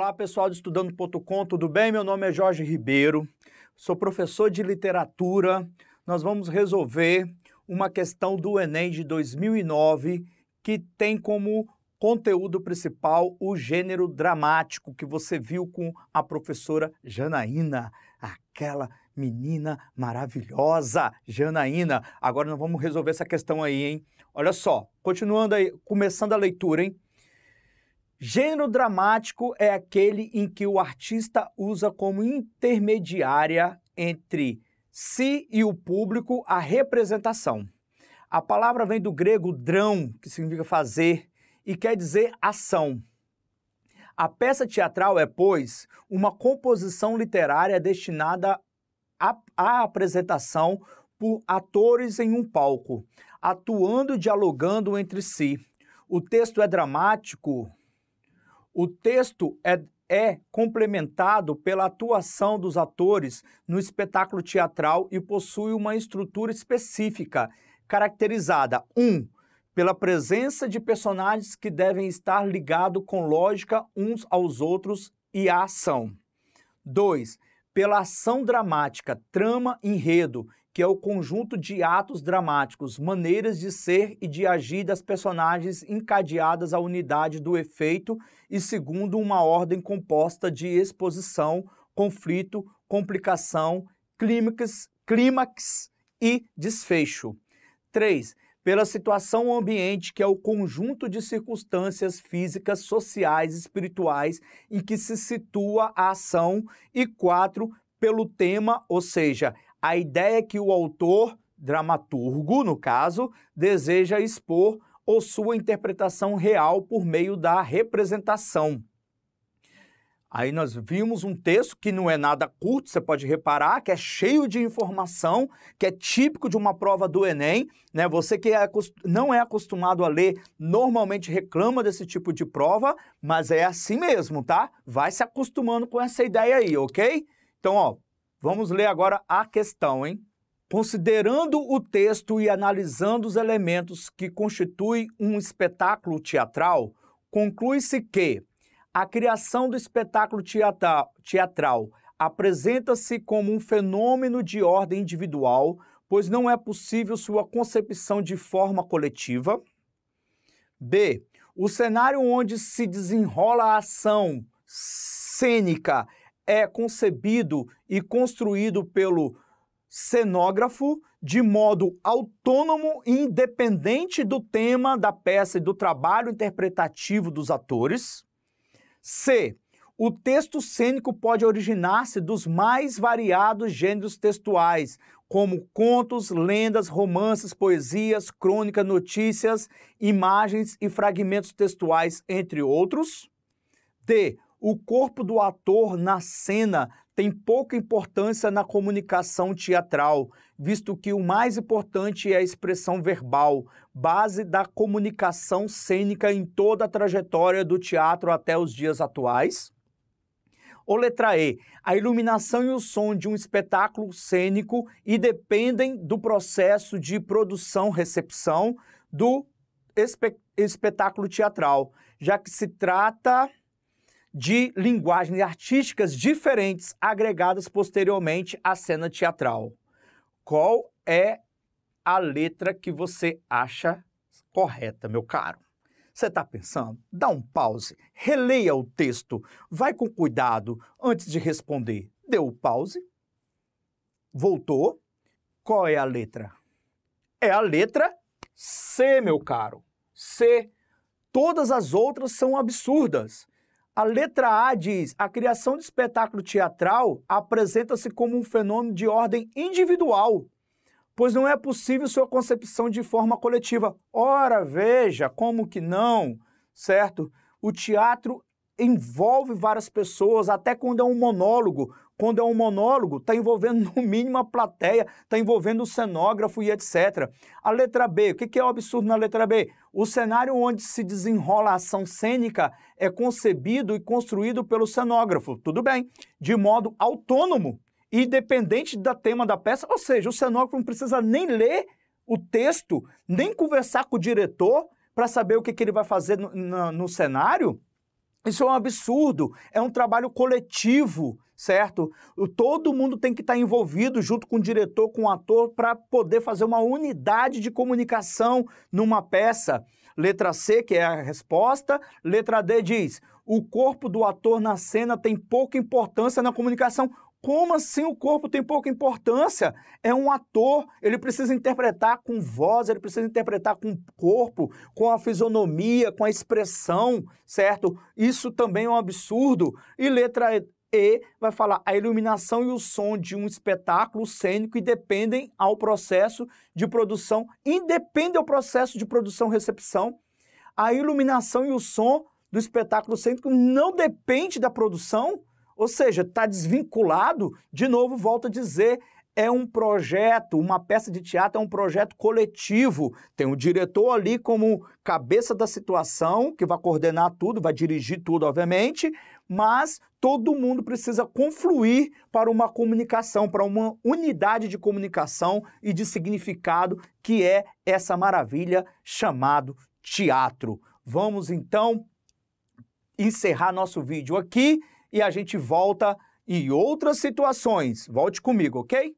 Olá, pessoal do Estudando.com, tudo bem? Meu nome é Jorge Ribeiro, sou professor de literatura. Nós vamos resolver uma questão do Enem de 2009 que tem como conteúdo principal o gênero dramático que você viu com a professora Janaína, aquela menina maravilhosa, Janaína. Agora nós vamos resolver essa questão aí, hein? Olha só, continuando aí, começando a leitura, hein? Gênero dramático é aquele em que o artista usa como intermediária entre si e o público a representação. A palavra vem do grego drão, que significa fazer, e quer dizer ação. A peça teatral é, pois, uma composição literária destinada à apresentação por atores em um palco, atuando e dialogando entre si. O texto é dramático. O texto é complementado pela atuação dos atores no espetáculo teatral e possui uma estrutura específica, caracterizada, 1. Pela presença de personagens que devem estar ligados com lógica uns aos outros e à ação. 2. Pela ação dramática, trama, enredo, que é o conjunto de atos dramáticos, maneiras de ser e de agir das personagens encadeadas à unidade do efeito e segundo uma ordem composta de exposição, conflito, complicação, clímax e desfecho. 3. Pela situação ambiente, que é o conjunto de circunstâncias físicas, sociais e espirituais em que se situa a ação. E 4. Pelo tema, ou seja, a ideia que o autor, dramaturgo, no caso, deseja expor ou sua interpretação real por meio da representação. Aí nós vimos um texto que não é nada curto, você pode reparar, que é cheio de informação, que é típico de uma prova do Enem, né? Você que não é acostumado a ler, normalmente reclama desse tipo de prova, mas é assim mesmo, tá? Vai se acostumando com essa ideia aí, ok? Então, ó, vamos ler agora a questão, hein? Considerando o texto e analisando os elementos que constituem um espetáculo teatral, conclui-se que a criação do espetáculo teatral apresenta-se como um fenômeno de ordem individual, pois não é possível sua concepção de forma coletiva. B. O cenário onde se desenrola a ação cênica é concebido e construído pelo cenógrafo de modo autônomo e independente do tema da peça e do trabalho interpretativo dos atores. C. O texto cênico pode originar-se dos mais variados gêneros textuais, como contos, lendas, romances, poesias, crônicas, notícias, imagens e fragmentos textuais, entre outros. D. O corpo do ator na cena tem pouca importância na comunicação teatral, visto que o mais importante é a expressão verbal, base da comunicação cênica em toda a trajetória do teatro até os dias atuais. Ou letra E, a iluminação e o som de um espetáculo cênico e dependem do processo de produção-recepção do espetáculo teatral, já que se trata de linguagens artísticas diferentes agregadas posteriormente à cena teatral. Qual é a letra que você acha correta, meu caro? Você está pensando? Dá um pause, releia o texto, vai com cuidado antes de responder. Deu o pause, voltou. Qual é a letra? É a letra C, meu caro. C. Todas as outras são absurdas. A letra A diz, a criação de espetáculo teatral apresenta-se como um fenômeno de ordem individual, pois não é possível sua concepção de forma coletiva. Ora, veja, como que não, certo? O teatro envolve várias pessoas, até quando é um monólogo. Quando é um monólogo, está envolvendo no mínimo a plateia, está envolvendo o cenógrafo e etc. A letra B, o que é o absurdo na letra B? O cenário onde se desenrola a ação cênica é concebido e construído pelo cenógrafo, tudo bem, de modo autônomo, independente do tema da peça, ou seja, o cenógrafo não precisa nem ler o texto, nem conversar com o diretor para saber o que ele vai fazer no cenário. Isso é um absurdo, é um trabalho coletivo, certo? Todo mundo tem que estar envolvido junto com o diretor, com o ator, para poder fazer uma unidade de comunicação numa peça. Letra C, que é a resposta. Letra D diz: o corpo do ator na cena tem pouca importância na comunicação. Como assim o corpo tem pouca importância? É um ator, ele precisa interpretar com voz, ele precisa interpretar com o corpo, com a fisionomia, com a expressão, certo? Isso também é um absurdo. E letra E vai falar: a iluminação e o som de um espetáculo cênico independem ao processo de produção, independe ao processo de produção-recepção. A iluminação e o som do espetáculo cênico não depende da produção. Ou seja, está desvinculado, de novo, volto a dizer, é um projeto, uma peça de teatro é um projeto coletivo. Tem o diretor ali como cabeça da situação, que vai coordenar tudo, vai dirigir tudo, obviamente, mas todo mundo precisa confluir para uma comunicação, para uma unidade de comunicação e de significado, que é essa maravilha chamado teatro. Vamos, então, encerrar nosso vídeo aqui. E a gente volta em outras situações. Volte comigo, ok?